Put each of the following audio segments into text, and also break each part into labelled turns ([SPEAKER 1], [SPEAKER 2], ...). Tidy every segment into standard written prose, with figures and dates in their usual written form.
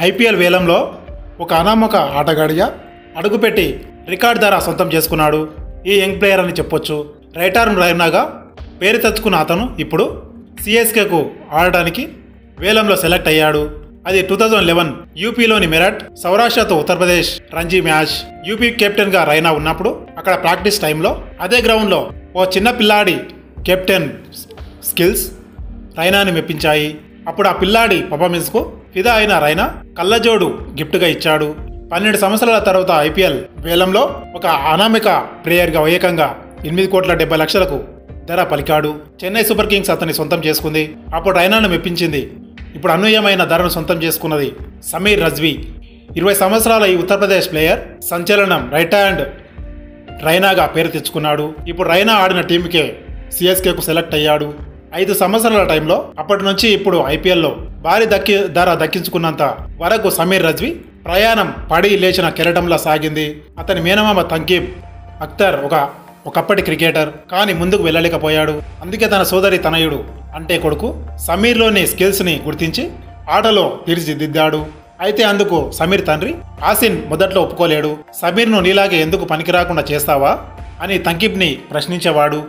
[SPEAKER 1] IPL వేలంలో ఒక అనామక ఆటగాడిగా అడుగుపెట్టి రికార్డ్ ధర సొంతం చేసుకున్నాడు. ఈ యంగ్ ప్లేయర్ అని చెప్పొచ్చు. రైట్ ఆర్మ్ రైనాగా పేరు తెచ్చుకున్న అతను ఇప్పుడు సిఎస్కేకు ఆడడానికి వేలంలో సెలెక్ట్ అయ్యాడు. అది 2011 యూపీలోని మెరట్ సౌరాష్ట్రతో Uttar Pradesh Ranji match. UP captain గా రైనా ఉన్నప్పుడు అక్కడ ప్రాక్టీస్ టైంలో అదే గ్రౌండ్లో ఓ చిన్న పిల్లాడి కెప్టెన్ స్కిల్స్ రైనాని మెప్పించాయి. అప్పుడు ఆ పిల్లాడి పర్ఫార్మెన్స్కు ఫిదా అయిన రైనా కళ్ళజోడు గిఫ్ట్గా ఇచ్చాడు. 12 సంవత్సరాల తర్వాత ఐపీఎల్ వేలంలో ఒక అనామిక ప్లేయర్గా ఏకంగా 8,70,00,000కు ధర పలికాడు. చెన్నై సూపర్ కింగ్స్ అతన్ని సొంతం చేసుకుంది. అప్పుడు రైనాను మెప్పించింది. ఇప్పుడు అనూహ్యమైన ధరను సొంతం చేసుకున్నది సమీర్ రజ్వీ. 20 సంవత్సరాల ఈ ఉత్తరప్రదేశ్ ప్లేయర్ సంచలనం రైట్ హ్యాండ్ రైనాగా పేరు తెచ్చుకున్నాడు. ఇప్పుడు రైనా ఆడిన టీంకే సిఎస్కేకు సెలెక్ట్ అయ్యాడు. 5 సంవత్సరాల టైంలో అప్పటి నుంచి ఇప్పుడు ఐపీఎల్లో భారీ ధర దక్కించుకున్నంత వరకు సమీర్ రజ్వీ ప్రయాణం పడి లేచిన కెరటంలా సాగింది. అతని మేనమామ తంకీబ్ అఖ్తర్ ఒకప్పటి క్రికెటర్, కానీ ముందుకు వెళ్ళలేకపోయాడు. అందుకే తన సోదరి తనయుడు అంటే కొడుకు సమీర్లోని స్కిల్స్ని గుర్తించి ఆటలో తీర్చిదిద్దాడు. అయితే అందుకు సమీర్ తండ్రి ఆసిన్ మొదట్లో ఒప్పుకోలేడు. సమీర్ను నీలాగే ఎందుకు పనికిరాకుండా చేస్తావా అని తంకీబ్ని ప్రశ్నించేవాడు.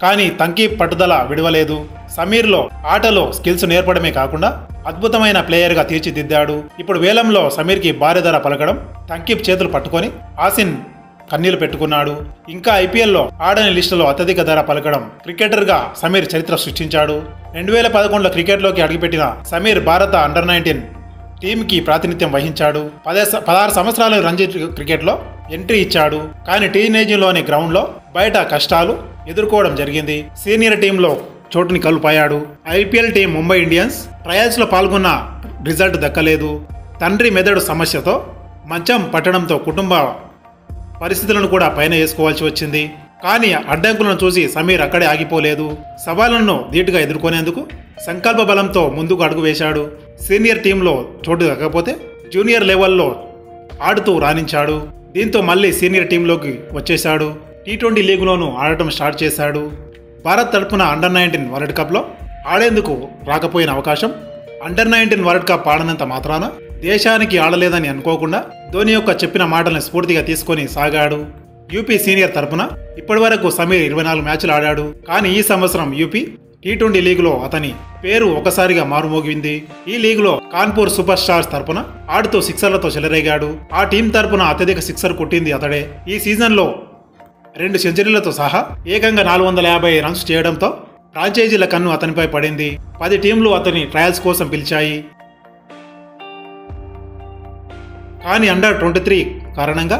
[SPEAKER 1] కానీ తంకీబ్ పట్టుదల విడవలేదు. సమీర్లో ఆటలో స్కిల్స్ నేర్పడమే కాకుండా అద్భుతమైన ప్లేయర్గా తీర్చిదిద్దాడు. ఇప్పుడు వేలంలో సమీర్కి భారీ ధర పలకడం తంకీబ్ చేతులు పట్టుకొని ఆసిన్ కన్నీళ్లు పెట్టుకున్నాడు. ఇంకా ఐపీఎల్లో ఆడని లిస్టులో అత్యధిక ధర పలకడం క్రికెటర్గా సమీర్ చరిత్ర సృష్టించాడు. 2011లో క్రికెట్లోకి అడుగుపెట్టిన సమీర్ భారత అండర్-19 టీంకి ప్రాతినిధ్యం వహించాడు. 16 సంవత్సరాల రంజీ క్రికెట్లో ఎంట్రీ ఇచ్చాడు. కానీ టీనేజ్లోని గ్రౌండ్లో బయట కష్టాలు ఎదుర్కోవడం జరిగింది. సీనియర్ టీంలో చోటుని కలుపాయాడు. ఐపీఎల్ టీం ముంబై ఇండియన్స్ ట్రయల్స్లో పాల్గొన్న రిజల్ట్ దక్కలేదు. తండ్రి మెదడు సమస్యతో మంచం పట్టడంతో కుటుంబ పరిస్థితులను కూడా పైన వేసుకోవాల్సి వచ్చింది. కానీ అడ్డంకులను చూసి సమీర్ అక్కడే ఆగిపోలేదు. సవాళ్లను ధీటుగా ఎదుర్కొనేందుకు సంకల్ప బలంతో ముందుకు అడుగు వేశాడు. సీనియర్ టీంలో చోటు దక్కకపోతే జూనియర్ లెవెల్లో ఆడుతూ రాణించాడు. దీంతో మళ్ళీ సీనియర్ టీంలోకి వచ్చేశాడు. T20 లీగులోనూ ఆడటం స్టార్ట్ చేశాడు. భారత్ తరపున అండర్-19 వరల్డ్ కప్లో ఆడేందుకు రాకపోయిన అవకాశం అండర్-19 వరల్డ్ కప్ ఆడనంత మాత్రాన దేశానికి ఆడలేదని అనుకోకుండా ధోని యొక్క చెప్పిన మాటల్ని స్ఫూర్తిగా తీసుకొని సాగాడు. యూపీ సీనియర్ తరపున ఇప్పటి వరకు సమీర్ 24 మ్యాచ్లు ఆడాడు. కానీ ఈ సంవత్సరం యూపీ T20 లీగులో అతని పేరు ఒకసారిగా మారుమోగింది. ఈ లీగులో కాన్పూర్ సూపర్ స్టార్స్ తరపున ఆడుతూ సిక్సర్లతో చెలరేగాడు. ఆ టీం తరపున అత్యధిక సిక్సర్ కొట్టింది అతడే. ఈ సీజన్లో 2 సెంచరీలతో సహా ఏకంగా 450 రన్స్ చేయడంతో ఫ్రాంచైజీల కన్ను అతనిపై పడింది. 10 టీంలు అతని ట్రయల్స్ కోసం పిలిచాయి. కానీ అండర్-23 కారణంగా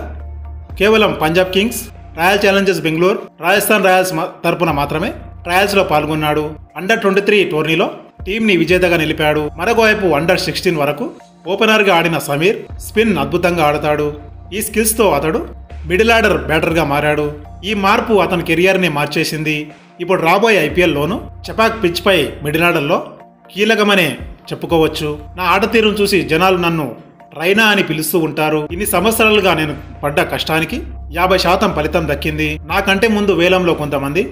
[SPEAKER 1] కేవలం Punjab Kings, royal Challengers Bengaluru, Rajasthan Royals తరపున మాత్రమే ట్రయల్స్లో పాల్గొన్నాడు. అండర్-23 టోర్నీలో టీంని విజేతగా నిలిపాడు. మరొకవైపు అండర్-16 వరకు ఓపెనర్గా ఆడిన సమీర్ స్పిన్ అద్భుతంగా ఆడతాడు. ఈ స్కిల్స్తో అతడు మిడిల్ ఆర్డర్ బ్యాటర్గా మారాడు. ఈ మార్పు అతని కెరియర్ని మార్చేసింది. ఇప్పుడు రాబోయే ఐపీఎల్లోనూ చపాక్ పిచ్పై మిడిల్ ఆర్డర్లో కీలకమనే చెప్పుకోవచ్చు. నా ఆట తీరును చూసి జనాలు నన్ను రైనా అని పిలుస్తూ ఉంటారు. ఇన్ని సంవత్సరాలుగా నేను పడ్డ కష్టానికి 50% ఫలితం దక్కింది. నాకంటే ముందు వేలంలో కొంతమంది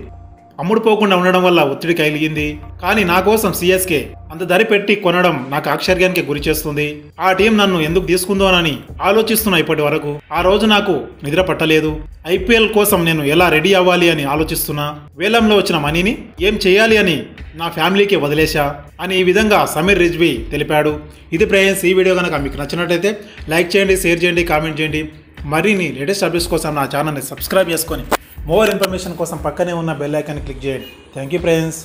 [SPEAKER 1] అమ్ముడుపోకుండా ఉండడం వల్ల ఒత్తిడి కలిగింది. కానీ నా కోసం సిఎస్కే అంత ధర పెట్టి కొనడం నాకు ఆశ్చర్యానికి గురి చేస్తుంది. ఆ టీం నన్ను ఎందుకు తీసుకుందోనని ఆలోచిస్తున్నా ఇప్పటి వరకు. ఆ రోజు నాకు నిద్ర పట్టలేదు. ఐపీఎల్ కోసం నేను ఎలా రెడీ అవ్వాలి అని ఆలోచిస్తున్నా. వేలంలో వచ్చిన మనీని ఏం చేయాలి అని నా ఫ్యామిలీకి వదిలేశా అని ఈ విధంగా సమీర్ రిజ్వీ తెలిపాడు. ఇది ఫ్రెండ్స్, ఈ వీడియో కనుక మీకు నచ్చినట్లయితే లైక్ చేయండి, షేర్ చేయండి, కామెంట్ చేయండి. మరిన్ని లేటెస్ట్ అప్డేట్స్ కోసం నా ఛానల్ని సబ్స్క్రైబ్ చేసుకొని మోర్ ఇన్ఫర్మేషన్ కోసం పక్కనే ఉన్న బెల్ ఐకాన్ని క్లిక్ చేయండి. Thank you friends.